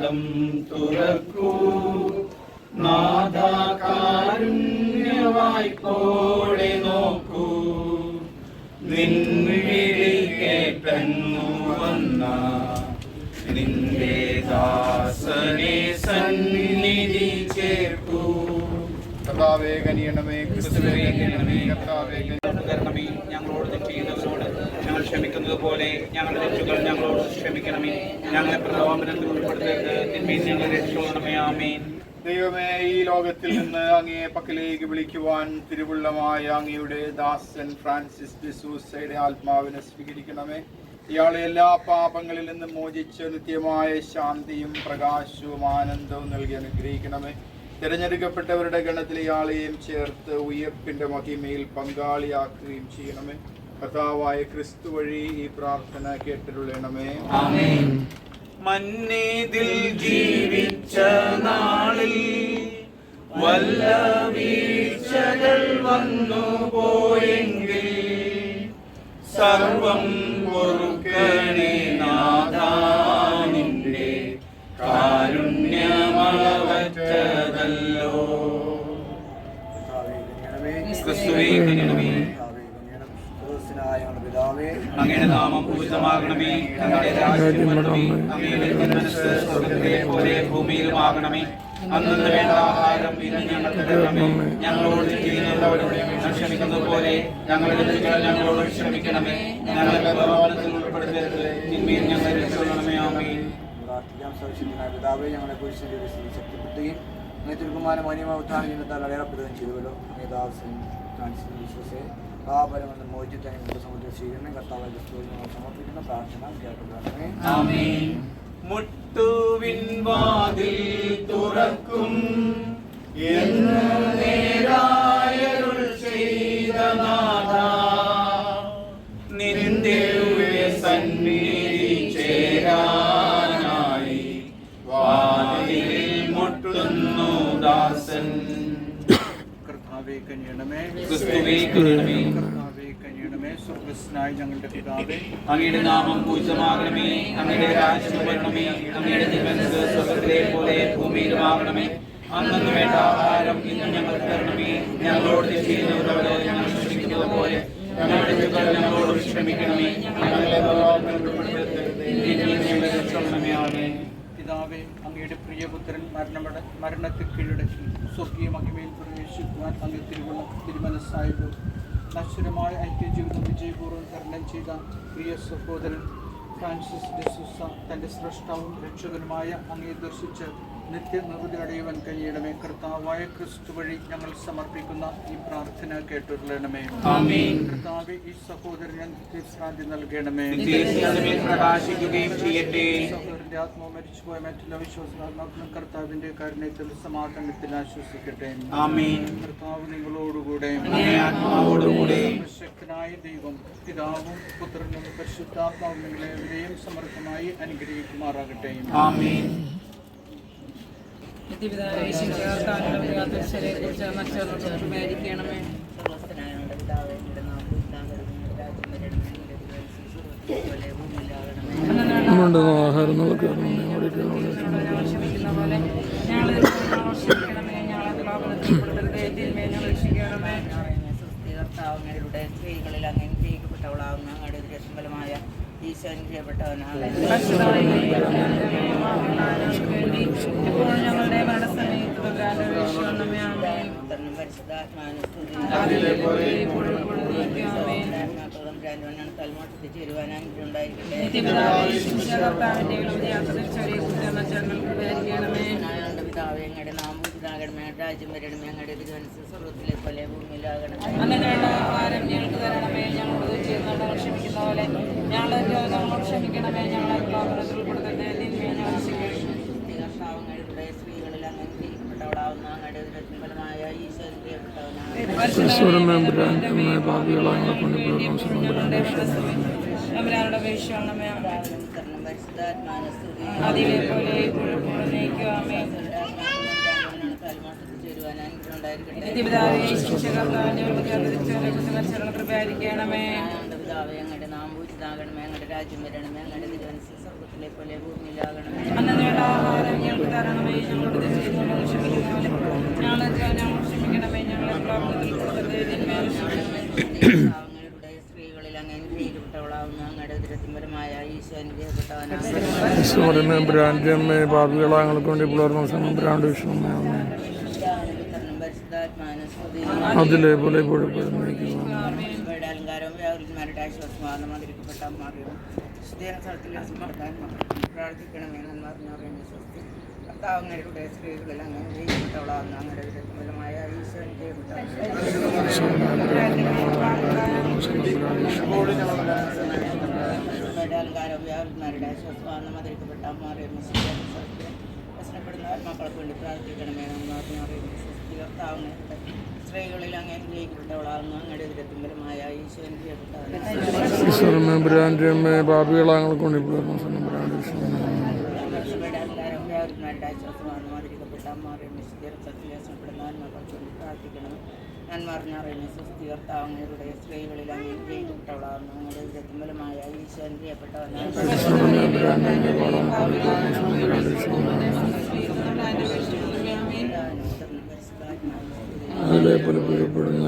കവാടം തുറക്കൂ നാഥാ, കാരുണ്യവായ്പോടെ നോക്കൂ. നിൻവിളി കേട്ടങ്ങു വന്ന നിന്റെ ദാസനെ സന്നിധി ചേർക്കൂ. കർത്താവേ കനിയണമേ, ക്രിസ്തുവേ കനിയണമേ, കർത്താവേ കരണമേ. ഞങ്ങളോട് തെറ്റ് ചെയ്യുന്നവരോട് ഞങ്ങൾ ക്ഷമിക്കുന്നത് പോലെ ഞങ്ങളുടെ തെറ്റുകൾ ഞങ്ങളോട് ക്ഷമിക്കണമേ. ഞങ്ങളെ പ്രലോഭനത്തിൽ ഉൾപ്പെടുത്തരുത്, തിന്മയിൽ ഞങ്ങളെ രക്ഷിക്കണമേ. ആമേൻ. ദൈവമേ, ഈ ലോകത്തിൽ നിന്ന് അങ്ങയെ പക്കലേക്ക് വിളിക്കുവാൻ തിരുവുള്ളമായ അങ്ങയുടെ ദാസൻ ഫ്രാൻസിസ് ഡിസൂസയുടെ ആത്മാവിനെ സ്വീകരിക്കണമേ. ഇയാളെ എല്ലാ പാപങ്ങളിൽ നിന്നും മോചിച്ച് നിത്യമായ ശാന്തിയും പ്രകാശവും ആനന്ദവും നൽകി അനുഗ്രഹിക്കണമേ. തിരഞ്ഞെടുക്കപ്പെട്ടവരുടെ ഗണത്തിൽ ഇയാളെയും ചേർത്ത് ഉയർപ്പിന്റെ മഹിമയിൽ പങ്കാളിയാക്കുകയും ചെയ്യണമേ. കർത്താവായ ക്രിസ്തു വഴി ഈ പ്രാർത്ഥന കേട്ടിരുള്ളണമേ. ആമേൻ. മന്നേതിൽ ജീവിച്ച നാളിൽ വല്ല വീഴ്ചകൾ വന്നു പോയെങ്കിൽ സർവം പൊറുക്കണേ നാഥാ, നിന്റെ കാരുണ്യമളവറ്റതല്ലോ. ക്രിസ്തുവേ കനിയണമേ. അങ്ങയുടെ നാമം പൂജിതമാകണമേ. അങ്ങയുടെ രാജ്യം വരണമേ. അങ്ങയുടെ തിരുമനസ്സ് സ്വർഗ്ഗത്തിലെ പോലെ ഭൂമിയിലുമാകണമേ. അന്നു വേണ്ട ആഹാരം ഇന്ന് ഞങ്ങൾക്ക് തരണമേ. ഞങ്ങളോട് ചെയ്യുന്നവരോട് ഞങ്ങൾ ക്ഷമിക്കുന്നത് പോലെ ഞങ്ങളുടെ തെറ്റുകൾ ഞങ്ങളോട് ക്ഷമിക്കണമേ. ഞങ്ങളെ പ്രലോഭനത്തിൽ ഉൾപ്പെടുത്തരുത്, തിന്മയിൽ ഞങ്ങളെ രക്ഷിക്കണമേ. ആമേൻ. പിതാവേ, ഞങ്ങളെ കുറിച്ച് ശക്തിപ്പെടുത്തുകയും അങ്ങനെ തിരുക്കുമാനം അനിയമ ഉത്ഥാനം ചെയ്യുന്നതാൽ അടയാളപ്പെടുകയും ചെയ്തുവല്ലോ. ദാസൻ ഫ്രാൻസിസ് വിശ്വസെ പാപരമെന്ന് മോചിതനെ സമുദ്ര സ്വീകരണം കർത്താവ് ഞങ്ങൾ സമർപ്പിക്കുന്ന പ്രാർത്ഥന കേൾക്കണമേ. ആമേൻ. മുട്ടുവിൻ വാതിൽ തുറക്കും എന്ന് നേരായരുൾ ചെയ്ത നാഥാ, നിന്റെ സന്നിധി ചേരാനായി വാതിലിൽ മുട്ടുന്നു ദാസൻ. കർത്താവേ കനിയണമേ. ക്രിസ്തുവേ കനിയണമേ. കർത്താവേ കനിയണമേ. സ്വർഗ്ഗസ്ഥനായ ഞങ്ങളുടെ പിതാവേ, അങ്ങയുടെ നാമം പൂജിതമാകണമേ. അങ്ങയുടെ രാജ്യം വരണമേ. അങ്ങയുടെ തിരുമനസ്സ് സ്വർഗ്ഗത്തിലെ പോലെ ഭൂമിയിലുമാകണമേ. അന്നു വേണ്ട ആഹാരം ഇന്ന് ഞങ്ങൾക്ക് തരണമേ. ഞങ്ങളോട് തെറ്റ് ചെയ്യുന്നവരോട് ഞങ്ങൾ ക്ഷമിക്കുന്നത് പോലെ ഞങ്ങളുടെ തെറ്റുകൾ ഞങ്ങളോട് ക്ഷമിക്കണമേ. ഞങ്ങളെ പ്രലോഭനത്തിൽ ഉൾപ്പെടുത്തരുത്, തിന്മയിൽ ഞങ്ങളെ രക്ഷിക്കണമേ. ആമേൻ. പിതാവേ, അങ്ങയുടെ പ്രിയപുത്രൻ മരണത്തെ കീഴടക്കി സ്വർഗീയ മഹിമയിൽ പ്രവേശിക്കുവാൻ അങ്ങ് തിരുമനസ്സായപ്പോൾ നശ്വരമായ ഐക്യജീവിതം വിജയപൂർവ്വം തരണം ചെയ്ത പ്രിയ സഹോദരൻ ഫ്രാൻസിസ് ഡിസൂസ തൻ്റെ സ്രഷ്ടാവും രക്ഷകനുമായ അങ്ങയെ ദർശിച്ച് നിത്യനിർവൃതി അടയുവാൻ കഴിയണമേ. കർത്താവായ ക്രിസ്തു വഴി ഞങ്ങൾ സമർപ്പിക്കുന്ന ഈ പ്രാർത്ഥന കേട്ടുകൊള്ളണമേ. ആമേൻ. കർത്താവേ, ഈ സഹോദരന് നിത്യവിശ്രാന്തി നൽകണമേ. പ്രകാശിക്കുകയും ചെയ്യട്ടെ. സഹോദരന്റെ ആത്മാവ് മരിച്ചുപോയ മറ്റുള്ള വിശ്വാസങ്ങളും കർത്താവിന്റെ കാരുണ്യത്തിൽ സമാധാനത്തിൽ ആശ്വസിക്കട്ടെ. ആമേൻ. കർത്താവ് നിങ്ങളോടുകൂടെ. ആത്മാവോടുകൂടെ. ശക്തനായ ദൈവം പിതാവും പുത്രനും പരിശുദ്ധാത്മാവും നിങ്ങളെവരെയും സമർത്ഥമായി അനുഗ്രഹിക്കുമാറാകട്ടെ. ആമേൻ. ആഹാരം കർത്താവങ്ങളുടെ സ്ത്രീകളിൽ അങ്ങനെ ചെയ്യപ്പെട്ടവളാവുന്ന അങ്ങയുടെ രക്ഷഫലമായ ഈശോൻ ചെയ്യപ്പെട്ടവനാണ്. ഞങ്ങളുടെ മരണസമയത്ത് തൽമോട്ടത്തിൽ ചേരുവാനായി ഉണ്ടായിരിക്കട്ടെ. പിതാവേ, ഞങ്ങളുടെ നാമം ഇതാകണമേ. രാജ്യം വരണമേ. ഞങ്ങളുടെ തിരുമനസ്സ് സ്വർഗ്ഗത്തിലെ പോലെ ഭൂമിയിലാകണമേ. ഞങ്ങൾക്ക് തരണമേ. ഞങ്ങളോട് ചെയ്യുന്നവരോട് ക്ഷമിക്കുന്ന പോലെ ഞങ്ങളോട് ക്ഷമിക്കണമേ. ഞങ്ങളെ പ്രലോഭനത്തിൽ ഉൾപ്പെടുത്തരുതേ, തിന്മയെ ഞങ്ങൾ കർത്താവങ്ങളുടെ സ്ത്രീകളിൽ അങ്ങനെ ചെയ്യപ്പെട്ടവളാവുന്ന അങ്ങയുടെ രക്ഷഫലമായ ഈശോൻ ചെയ്യപ്പെട്ടവനാണ്. അതിലെ പോലെ ഞങ്ങളുടെ നാമൂരിതാകണമേ. ഞങ്ങളുടെ രാജ്യം വരണമേ. ഞങ്ങളുടെ തിരുവനന്തപുരം സ്വർഗ്ഗത്തിലെ പോലെ ഭൂമിയിലാകണമേ. അന്നേരം ആഹാരം ഞങ്ങളോട് തെറ്റ് ചെയ്യുന്നവരോട് ക്ഷമിക്കുന്ന പോലെ ഞങ്ങളെ ക്ഷമിക്കണമേ. ഞങ്ങളെ പ്രലോഭനത്തിൽ ഉൾപ്പെടുത്തരുതേ. സ്ത്രീകളിൽ അങ്ങനെ അനുഗ്രഹിക്കപ്പെട്ടവളാവുന്ന അങ്ങയുടെ ഉദരത്തിൻപരമായ ഈശോ അനുഗ്രഹിക്കപ്പെട്ടവനാണ്. ബ്രാൻഡമ്മേ പാപികളാങ്ങൾക്ക് വേണ്ടി പുലർന്ന സമയം ബ്രാൻഡ് വിഷമേ അതിലെ പോലെ അലങ്കാരവും വ്യാകുലന്മാരുടെ ആശ്വാസമാകുന്ന മതിരിക്കപ്പെട്ട മാറിയും സ്ഥലത്തിൽ പ്രാർത്ഥിക്കണമേ. നന്മറിഞ്ഞറിയുന്ന സ്വസ്തി കർത്താവങ്ങളുടെ സ്ത്രീകളിൽ അങ്ങനെ അനുഗ്രഹിക്കപ്പെട്ടവളാവുന്ന അങ്ങയുടെ ഉദരത്തിൻപരമായ ഈശോ അലങ്കാരവും വ്യാകുലന്മാരുടെ ആശ്വാസമാകുന്ന മതിരിക്കപ്പെട്ട മാറിയും പ്രശ്നപ്പെടുന്ന മക്കൾക്ക് വേണ്ടി പ്രാർത്ഥിക്കണമേ. നന്മറിഞ്ഞറിയുന്ന സ്വസ്തി കർത്താവങ്ങളുടെ സ്ത്രീകളിൽ അങ്ങനെ അനുഗ്രഹിക്കപ്പെട്ടവളാകുന്ന അങ്ങയുടെ ഉദരത്തിൻപരമായ ഈശോ അനുഗ്രഹിക്കപ്പെട്ടവനാണ്. ബ്രാൻഡമ്മേ പാപികളാങ്ങൾക്ക് വേണ്ടി പുലർന്ന സമയം ബ്രാൻഡ് വിഷമേ നന്മറിഞ്ഞറിയുന്ന സ്വസ്തി കർത്താവങ്ങളുടെ സ്ത്രീകളിൽ അങ്ങനെ അനുഗ്രഹിക്കപ്പെട്ടവളാകുന്ന അങ്ങയുടെ ഉദരത്തിൻപരമായ ഈശോ അനുഗ്രഹിക്കപ്പെട്ടവനാണ്. അതിലെ പോലെ പുലപ്പെടുന്ന